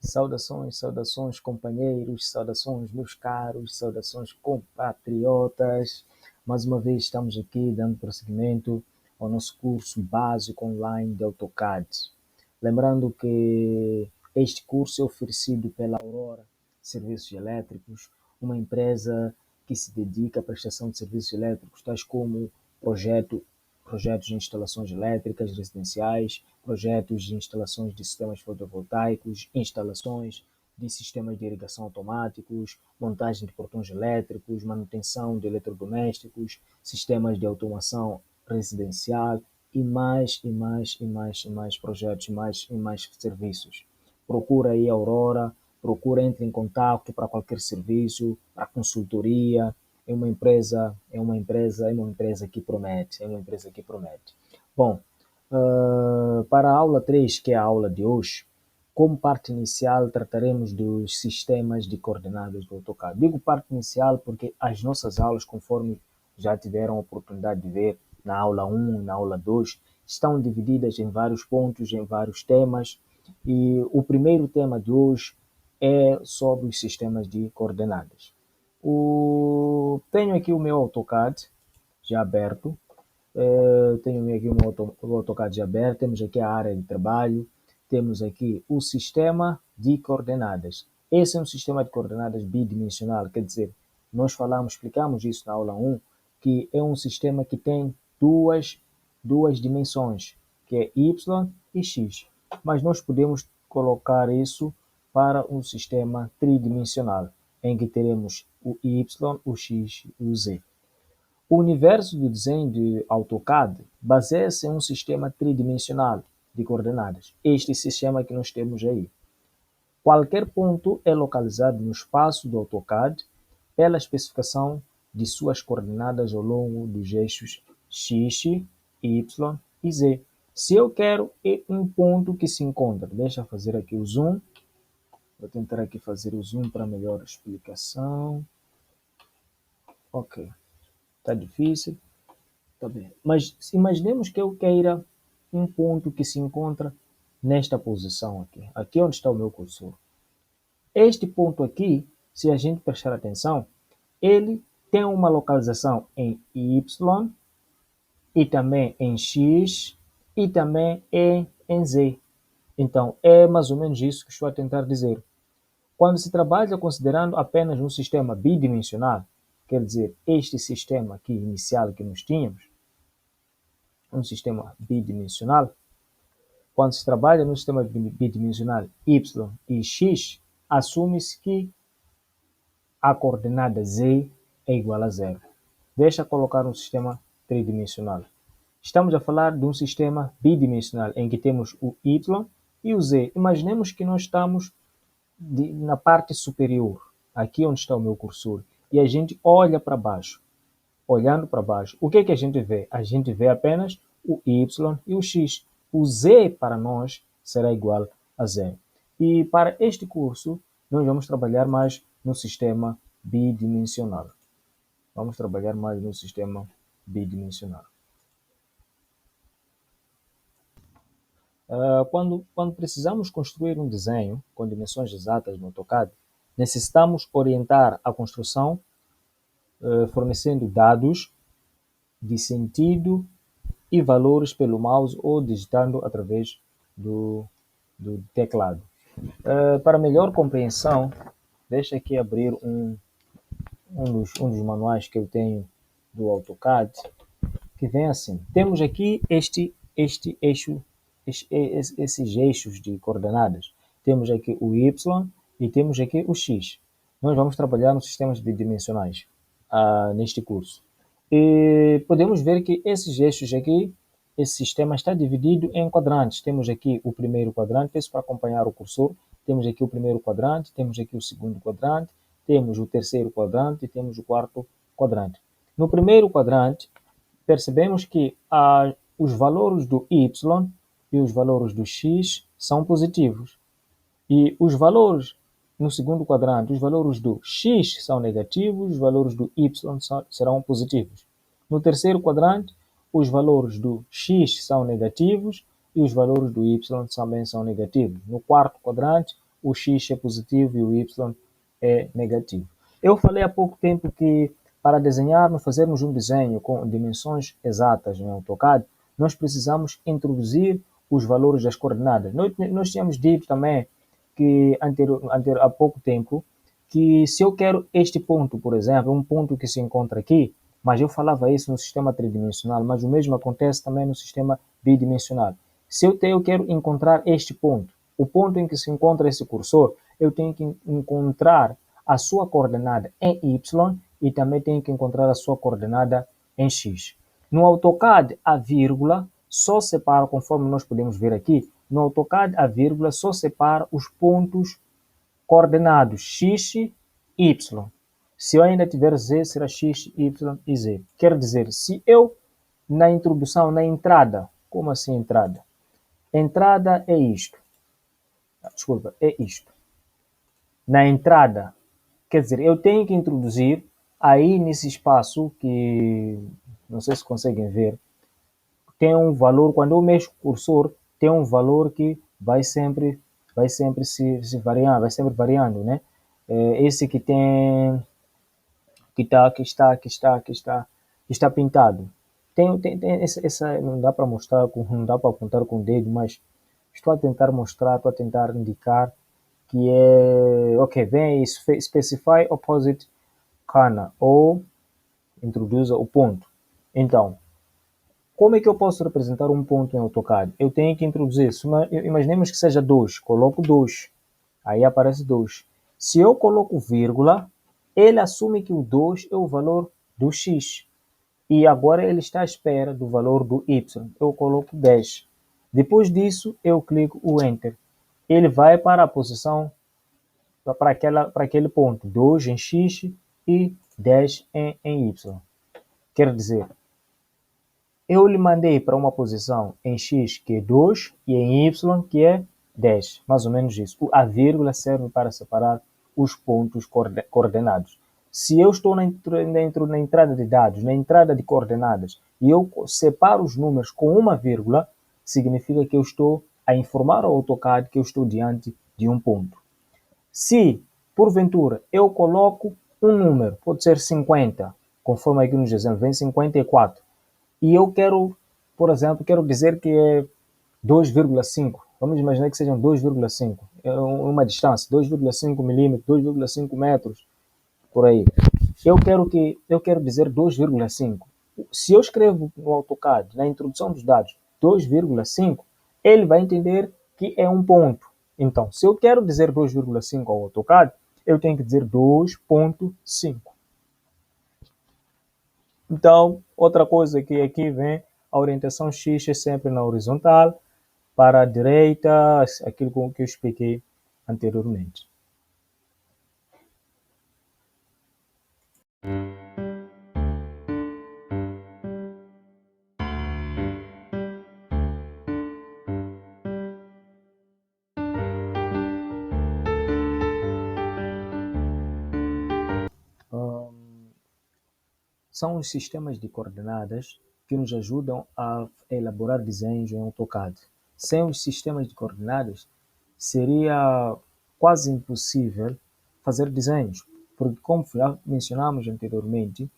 Saudações, saudações, companheiros, saudações, meus caros, saudações, compatriotas. Mais uma vez estamos aqui dando prosseguimento ao nosso curso básico online de AutoCAD. Lembrando que este curso é oferecido pela Aurora Serviços Elétricos, uma empresa que se dedica à prestação de serviços elétricos, tais como projetos de instalações elétricas residenciais, projetos de instalações de sistemas fotovoltaicos, instalações de sistemas de irrigação automáticos, montagem de portões elétricos, manutenção de eletrodomésticos, sistemas de automação residencial e mais projetos, e mais serviços. Procura aí a Aurora, procura, entre em contato para qualquer serviço, para consultoria. É uma empresa que promete, Bom, para a aula 3, que é a aula de hoje, como parte inicial trataremos dos sistemas de coordenadas do AutoCAD. Digo parte inicial porque as nossas aulas, conforme já tiveram a oportunidade de ver na aula 1 e na aula 2, estão divididas em vários pontos, em vários temas, e o primeiro tema de hoje é sobre os sistemas de coordenadas. Tenho aqui o meu AutoCAD já aberto. Tenho aqui o AutoCAD já aberto. Temos aqui a área de trabalho. Temos aqui o sistema de coordenadas. Esse é um sistema de coordenadas bidimensional, quer dizer, nós explicamos isso na aula 1, que é um sistema que tem duas dimensões, que é Y e X. Mas nós podemos colocar isso para um sistema tridimensional, em que teremos o Y, o X e o Z. O universo do desenho de AutoCAD baseia-se em um sistema tridimensional de coordenadas. Este sistema que nós temos aí. Qualquer ponto é localizado no espaço do AutoCAD pela especificação de suas coordenadas ao longo dos eixos X, Y e Z. Se eu quero um ponto que se encontra, deixa eu fazer aqui o zoom. Vou tentar aqui fazer o zoom para melhor explicação. Ok. Está difícil. Tá bem. Mas imaginemos que eu queira um ponto que se encontra nesta posição aqui. Aqui onde está o meu cursor. Este ponto aqui, se a gente prestar atenção, ele tem uma localização em Y e também em X e também em Z. Então, é mais ou menos isso que estou a tentar dizer. Quando se trabalha considerando apenas um sistema bidimensional, quer dizer, este sistema aqui inicial que nós tínhamos, um sistema bidimensional, quando se trabalha no sistema bidimensional Y e X, assume-se que a coordenada Z é igual a zero. Deixa colocar um sistema tridimensional. Estamos a falar de um sistema bidimensional em que temos o Y e o Z. Imaginemos que nós estamos na parte superior, aqui onde está o meu cursor, e a gente olha para baixo. Olhando para baixo, o que a gente vê? A gente vê apenas o Y e o X. O Z para nós será igual a zero. E para este curso, nós vamos trabalhar mais no sistema bidimensional. Vamos trabalhar mais no sistema bidimensional. Quando precisamos construir um desenho com dimensões exatas no AutoCAD, necessitamos orientar a construção fornecendo dados de sentido e valores pelo mouse ou digitando através do teclado. Para melhor compreensão, deixa aqui abrir um dos manuais que eu tenho do AutoCAD, que vem assim. Temos aqui este eixo, esses eixos de coordenadas. Temos aqui o Y e temos aqui o X. Nós vamos trabalhar nos sistemas bidimensionais neste curso. E podemos ver que esses eixos aqui, esse sistema está dividido em quadrantes. Temos aqui o primeiro quadrante, isso para acompanhar o cursor. Temos aqui o primeiro quadrante, temos aqui o segundo quadrante, temos o terceiro quadrante e temos o quarto quadrante. No primeiro quadrante, percebemos que os valores do Y e os valores do X são positivos. E os valores no segundo quadrante, os valores do X são negativos, os valores do Y serão positivos. No terceiro quadrante, os valores do X são negativos e os valores do Y também são negativos. No quarto quadrante, o x é positivo e o y é negativo. Eu falei há pouco tempo que para desenharmos, fazermos um desenho com dimensões exatas em AutoCAD, nós precisamos introduzir os valores das coordenadas. Nós tínhamos dito também que há pouco tempo que se eu quero este ponto, por exemplo, um ponto que se encontra aqui, mas eu falava isso no sistema tridimensional, mas o mesmo acontece também no sistema bidimensional. Se eu quero encontrar este ponto, o ponto em que se encontra esse cursor, eu tenho que encontrar a sua coordenada em y e também tenho que encontrar a sua coordenada em x. No AutoCAD, a vírgula só separa, conforme nós podemos ver aqui, no AutoCAD a vírgula só separa os pontos coordenados x, y. Se eu ainda tiver z, será x, y e z. Quer dizer, se eu, na introdução, na entrada, como assim entrada? Entrada é isto. Desculpa, é isto. Na entrada, quer dizer, eu tenho que introduzir aí nesse espaço que, não sei se conseguem ver, tem um valor, quando eu mexo o cursor, tem um valor que vai sempre se variando, vai sempre variando, né? Esse que tem, que está pintado. Tem essa, não dá para mostrar, não dá para apontar com o dedo, mas estou a tentar mostrar, estou a tentar indicar que é, ok, vem specify opposite corner, ou introduza o ponto. Então, como é que eu posso representar um ponto em AutoCAD? Eu tenho que introduzir, imaginemos que seja 2, coloco 2, aí aparece 2. Se eu coloco vírgula, ele assume que o 2 é o valor do x. E agora ele está à espera do valor do y. Eu coloco 10. Depois disso, eu clico o Enter. Ele vai para a posição, para aquele ponto, 2 em x e 10 em y. Quer dizer, eu lhe mandei para uma posição em x que é 2 e em y que é 10, mais ou menos isso. A vírgula serve para separar os pontos coordenados. Se eu estou na entrada de dados, na entrada de coordenadas, e eu separo os números com uma vírgula, significa que eu estou a informar ao AutoCAD que eu estou diante de um ponto. Se, porventura, eu coloco um número, pode ser 50, conforme aqui nos exemplos, vem 54, e eu quero, por exemplo, quero dizer que é 2,5. Vamos imaginar que sejam 2,5. É uma distância, 2,5 milímetros, 2,5 metros, por aí. Eu quero dizer 2,5. Se eu escrevo no AutoCAD, na introdução dos dados, 2,5, ele vai entender que é um ponto. Então, se eu quero dizer 2,5 ao AutoCAD, eu tenho que dizer 2,5. Então, outra coisa que aqui vem, a orientação X é sempre na horizontal, para a direita, aquilo que eu expliquei anteriormente. São os sistemas de coordenadas que nos ajudam a elaborar desenhos em AutoCAD. Sem os sistemas de coordenadas, seria quase impossível fazer desenhos, porque, como já mencionamos anteriormente,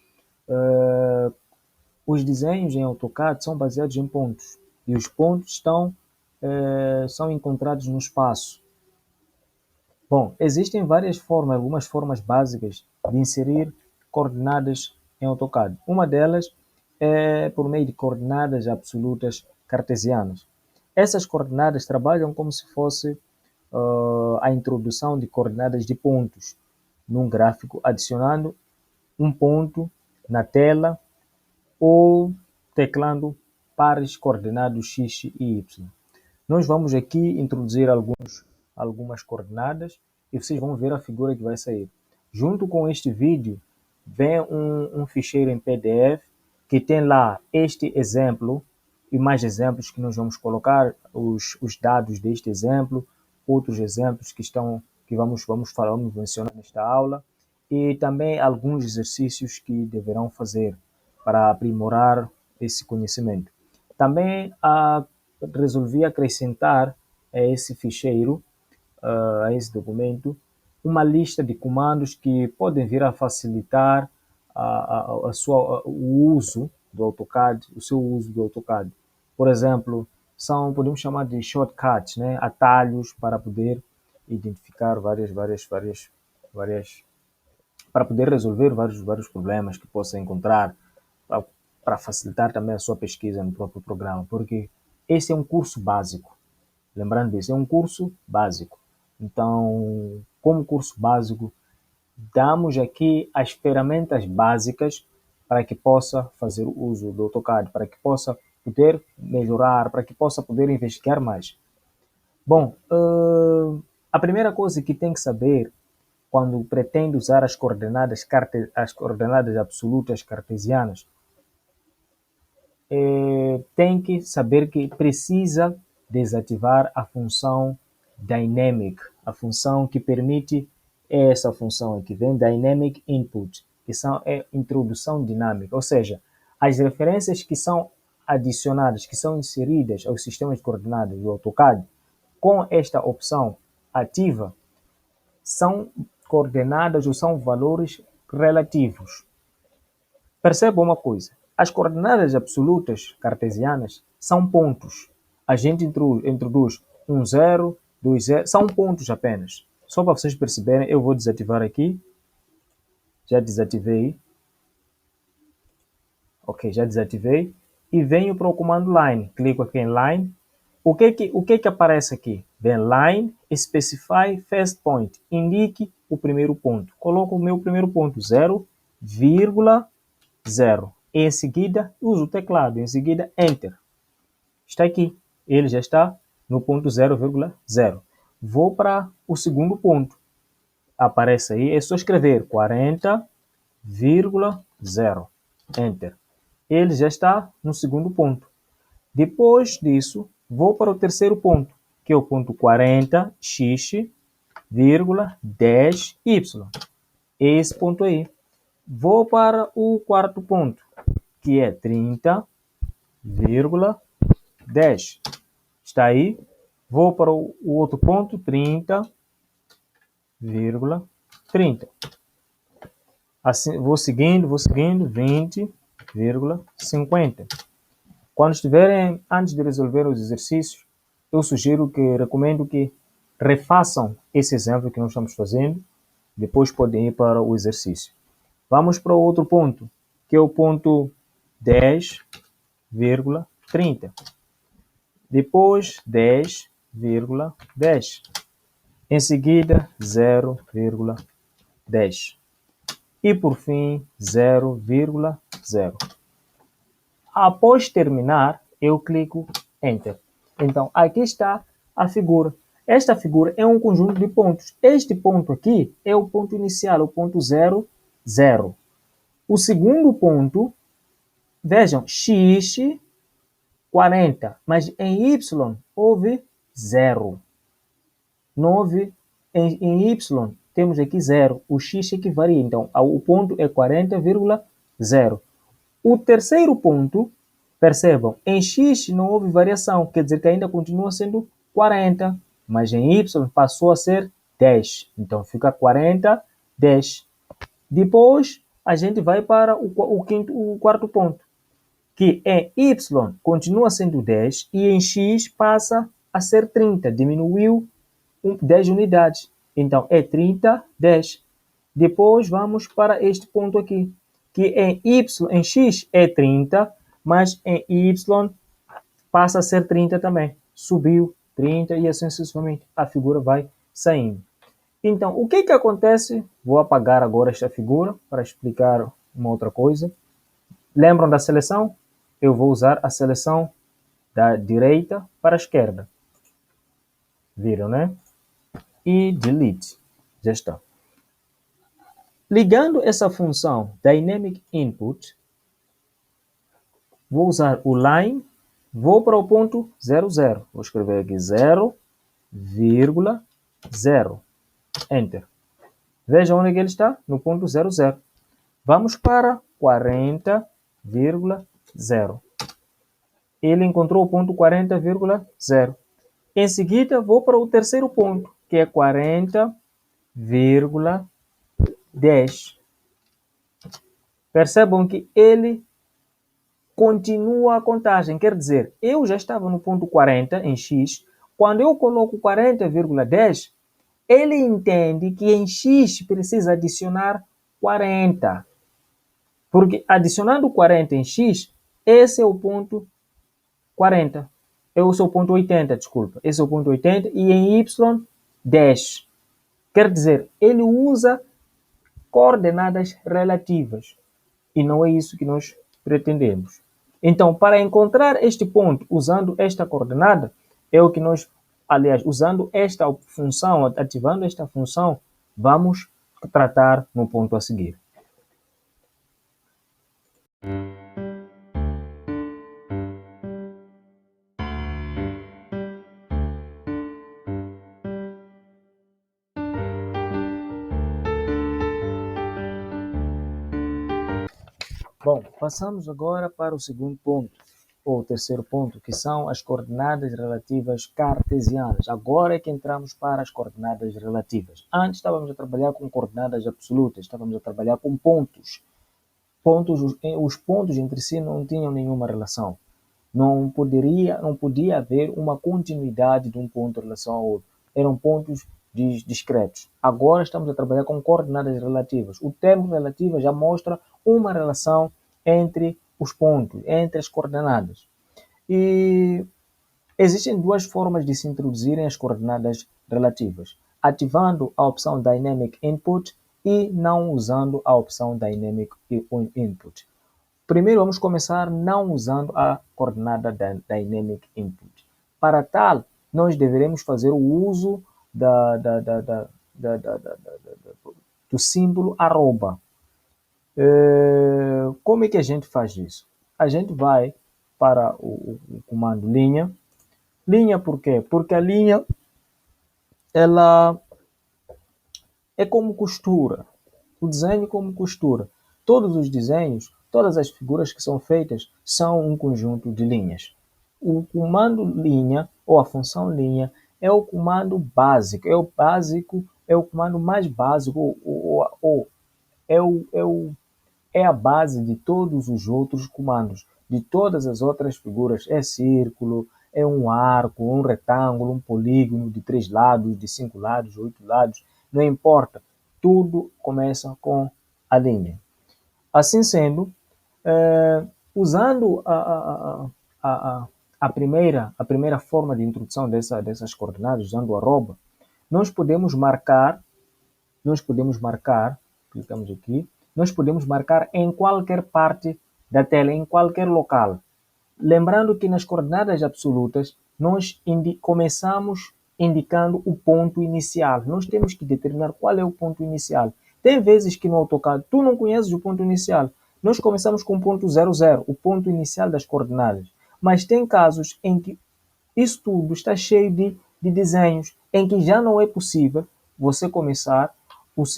os desenhos em AutoCAD são baseados em pontos, e os pontos são encontrados no espaço. Bom, existem várias formas, algumas formas básicas de inserir coordenadas em AutoCAD. Uma delas é por meio de coordenadas absolutas cartesianas. Essas coordenadas trabalham como se fosse a introdução de coordenadas de pontos num gráfico, adicionando um ponto na tela ou teclando pares coordenados x e y. Nós vamos aqui introduzir algumas coordenadas e vocês vão ver a figura que vai sair. Junto com este vídeo, vem um ficheiro em PDF que tem lá este exemplo e mais exemplos que nós vamos colocar, os dados deste exemplo, outros exemplos que vamos mencionar nesta aula, e também alguns exercícios que deverão fazer para aprimorar esse conhecimento. Também resolvi acrescentar a esse ficheiro a esse documento uma lista de comandos que podem vir a facilitar o uso do AutoCAD, o seu uso do AutoCAD. Por exemplo, podemos chamar de shortcuts, né? Atalhos para poder identificar para poder resolver vários problemas que possa encontrar, para facilitar também a sua pesquisa no próprio programa, porque esse é um curso básico. Lembrando disso, é um curso básico. Então, como curso básico, damos aqui as ferramentas básicas para que possa fazer uso do AutoCAD, para que possa poder melhorar, para que possa poder investigar mais. Bom, a primeira coisa que tem que saber quando pretende usar as coordenadas absolutas cartesianas, tem que saber que precisa desativar a função dynamic, a função que permite essa função aqui, vem dynamic input, que é introdução dinâmica, ou seja, as referências que são adicionadas, que são inseridas aos sistemas de coordenadas do AutoCAD, com esta opção ativa, são coordenadas ou são valores relativos. Perceba uma coisa, as coordenadas absolutas cartesianas são pontos. A gente introduz 0, 2, 0, são pontos apenas. Só para vocês perceberem, eu vou desativar aqui. Já desativei. Ok, já desativei. E venho para o comando line. Clico aqui em line. O que aparece aqui? Vem line, specify first point. Indique o primeiro ponto. Coloco o meu primeiro ponto, 0,0. Em seguida, uso o teclado. Em seguida, enter. Está aqui. Ele já está no ponto 0,0. Vou para o segundo ponto. Aparece aí, é só escrever 40,0. Enter. Ele já está no segundo ponto. Depois disso, vou para o terceiro ponto, que é o ponto 40x,10y. Esse ponto aí. Vou para o quarto ponto, que é 30,10. Está aí. Vou para o outro ponto, 30,30. Assim, vou seguindo, 20,50. Quando estiverem, antes de resolver os exercícios, eu recomendo que refaçam esse exemplo que nós estamos fazendo, depois podem ir para o exercício. Vamos para o outro ponto, que é o ponto 10,30. Depois 10,10. Em seguida 0,10. E por fim 0,0. Após terminar, eu clico Enter. Então, aqui está a figura. Esta figura é um conjunto de pontos. Este ponto aqui é o ponto inicial, o ponto 0, 0. O segundo ponto, vejam, x, 40, mas em y houve 0. Não houve em y, temos aqui 0. O x é que varia, então o ponto é 40,0. O terceiro ponto, percebam, em x não houve variação, quer dizer que ainda continua sendo 40, mas em y passou a ser 10. Então fica 40, 10. Depois a gente vai para o quarto ponto, que em y continua sendo 10 e em x passa a ser 30, diminuiu 10 unidades. Então é 30, 10. Depois vamos para este ponto aqui, que em x é 30, mas em y passa a ser 30 também. Subiu 30 e assim sucessivamente. A figura vai saindo. Então, o que acontece? Vou apagar agora esta figura para explicar uma outra coisa. Lembram da seleção? Eu vou usar a seleção da direita para a esquerda. Viram, né? E delete. Já está. Ligando essa função Dynamic Input, vou usar o line, vou para o ponto 00. Vou escrever aqui 0,0. Enter. Veja onde ele está? No ponto 00. Vamos para 40,0. Ele encontrou o ponto 40,0. Em seguida, vou para o terceiro ponto, que é 40,10. Percebam que ele continua a contagem, quer dizer, eu já estava no ponto 40 em x, quando eu coloco 40,10, ele entende que em x precisa adicionar 40. Porque adicionando 40 em x, esse é o ponto 40. Esse é o ponto 80, desculpa. Esse é o ponto 80 e em y, 10. Quer dizer, ele usa coordenadas relativas. E não é isso que nós pretendemos. Então, para encontrar este ponto usando esta coordenada, é o que nós, aliás, usando esta função, ativando esta função, vamos tratar no ponto a seguir. Bom, passamos agora para o segundo ponto, ou o terceiro ponto, que são as coordenadas relativas cartesianas. Agora é que entramos para as coordenadas relativas. Antes estávamos a trabalhar com coordenadas absolutas, estávamos a trabalhar com pontos. Os pontos entre si não tinham nenhuma relação. Não podia haver uma continuidade de um ponto em relação ao outro. Eram pontos discretos. Agora estamos a trabalhar com coordenadas relativas. O termo relativa já mostra uma relação entre os pontos, entre as coordenadas. E existem duas formas de se introduzirem as coordenadas relativas: ativando a opção Dynamic Input e não usando a opção Dynamic Input. Primeiro vamos começar não usando a coordenada Dynamic Input. Para tal, nós deveremos fazer o uso do símbolo arroba. Como é que a gente faz isso? A gente vai para o comando linha. Linha por quê? Porque a linha ela é como costura. O desenho como costura. Todos os desenhos, todas as figuras que são feitas são um conjunto de linhas. O comando linha, ou a função linha, é o comando básico. É o comando mais básico, é a base de todos os outros comandos. De todas as outras figuras, é círculo, é um arco, um retângulo, um polígono de 3 lados, de 5 lados, 8 lados, não importa. Tudo começa com a linha. Assim sendo, usando a primeira forma de introdução dessas coordenadas, usando o arroba, nós podemos marcar, clicamos aqui, nós podemos marcar em qualquer parte da tela, em qualquer local. Lembrando que nas coordenadas absolutas, nós começamos indicando o ponto inicial. Nós temos que determinar qual é o ponto inicial. Tem vezes que no AutoCAD tu não conheces o ponto inicial. Nós começamos com o ponto 00, o ponto inicial das coordenadas. Mas tem casos em que isso tudo está cheio de desenhos, em que já não é possível você começar os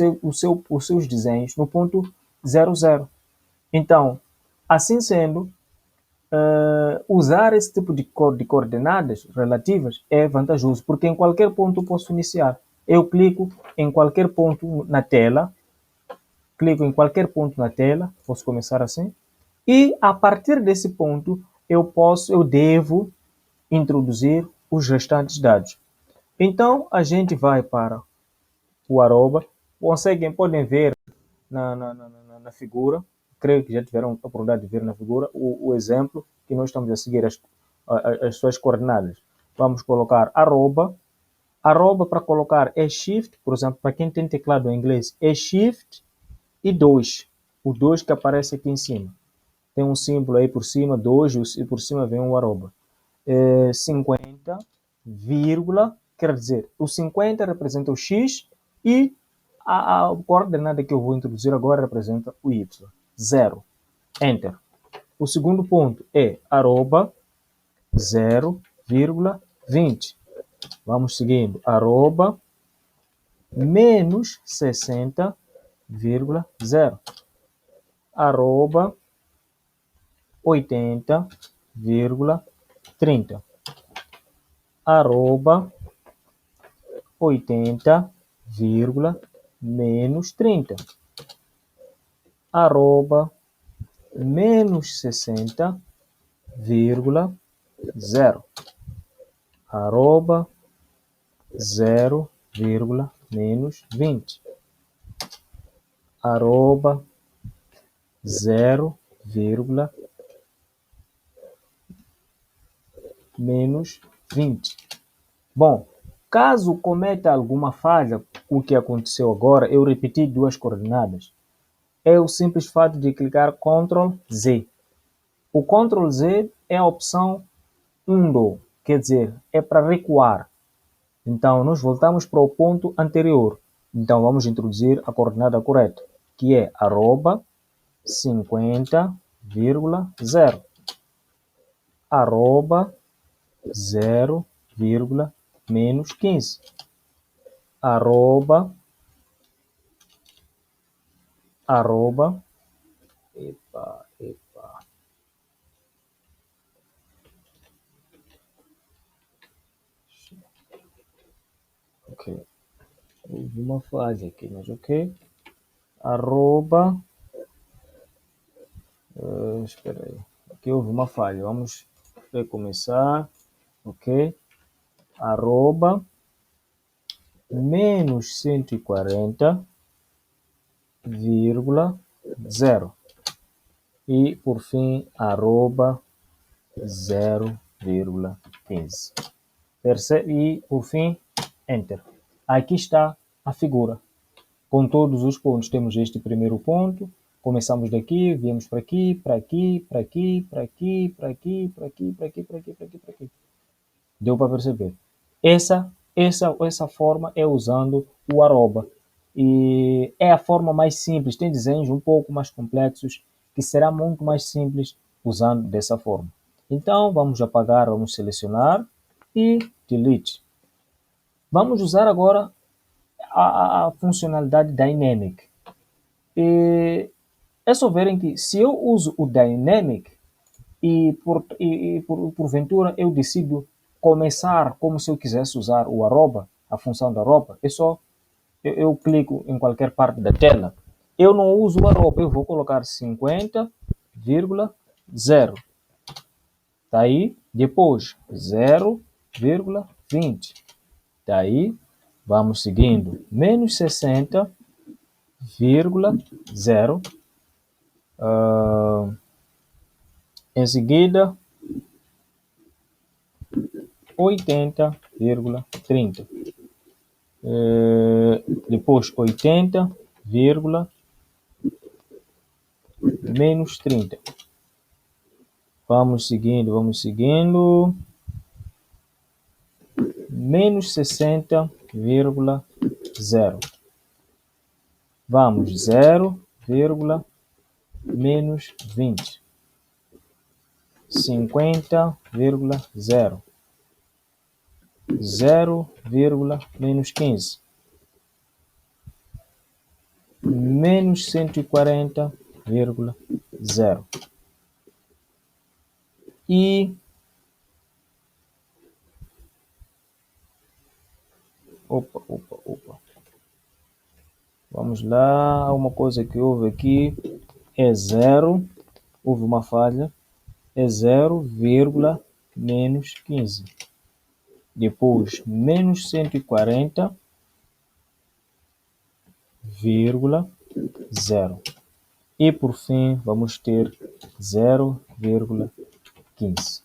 seus desenhos no ponto 00. Então, assim sendo, usar esse tipo de coordenadas relativas é vantajoso, porque em qualquer ponto eu posso iniciar. Eu clico em qualquer ponto na tela, posso começar assim, e a partir desse ponto eu devo introduzir os restantes dados. Então a gente vai para o arroba, podem ver na figura, creio que já tiveram a oportunidade de ver na figura o exemplo que nós estamos a seguir as suas coordenadas. Vamos colocar arroba para colocar é shift, por exemplo, para quem tem teclado em inglês, é shift e 2, o 2 que aparece aqui em cima. Tem um símbolo aí por cima, 2, e por cima vem um arroba. 50, vírgula, quer dizer, o 50 representa o x e a coordenada que eu vou introduzir agora representa o y. 0. Enter. O segundo ponto é arroba 0,20. Vamos seguindo. Arroba menos 60,0. Arroba 80,30. Arroba 80, vírgula, menos 30. Arroba, menos 60, vírgula, 0. Arroba, 0, vírgula, menos 20. Arroba, 0, vírgula, menos 20. Bom, caso cometa alguma falha, o que aconteceu agora, eu repeti duas coordenadas. É o simples fato de clicar Ctrl Z. O Ctrl Z é a opção undo, quer dizer, é para recuar. Então, nós voltamos para o ponto anterior. Então, vamos introduzir a coordenada correta, que é arroba 50,0. Arroba 0, menos 15. Arroba, ok, houve uma falha aqui, mas ok, arroba, espera aí, aqui houve uma falha, vamos recomeçar, ok, arroba, menos 140,0 e por fim arroba 0,15. Percebe? E por fim enter. Aqui está a figura com todos os pontos. Temos este primeiro ponto, começamos daqui, viemos para aqui, para aqui, para aqui, para aqui, para aqui, para aqui, para aqui, para aqui, para aqui, para aqui. Deu para perceber? Essa forma é usando o arroba. E é a forma mais simples. Tem desenhos um pouco mais complexos que será muito mais simples usando dessa forma. Então, vamos apagar, vamos selecionar e delete. Vamos usar agora a funcionalidade Dynamic. E é só verem que se eu uso o Dynamic e porventura eu decido começar como se eu quisesse usar o arroba, a função da arroba, é só eu clico em qualquer parte da tela. Eu não uso o arroba, eu vou colocar 50,0. Tá aí, depois 0,20. Tá aí, vamos seguindo, menos 60,0. Em seguida, 80,30. Depois 80, menos 30. Vamos seguindo. Menos 60,0. Vamos 0, menos 20. 50,0. 0, menos 15. Menos 140,0. E opa. Vamos lá, uma coisa que houve aqui é 0, houve uma falha, é 0, menos 15. Depois, menos 140,0. E por fim, vamos ter 0,15.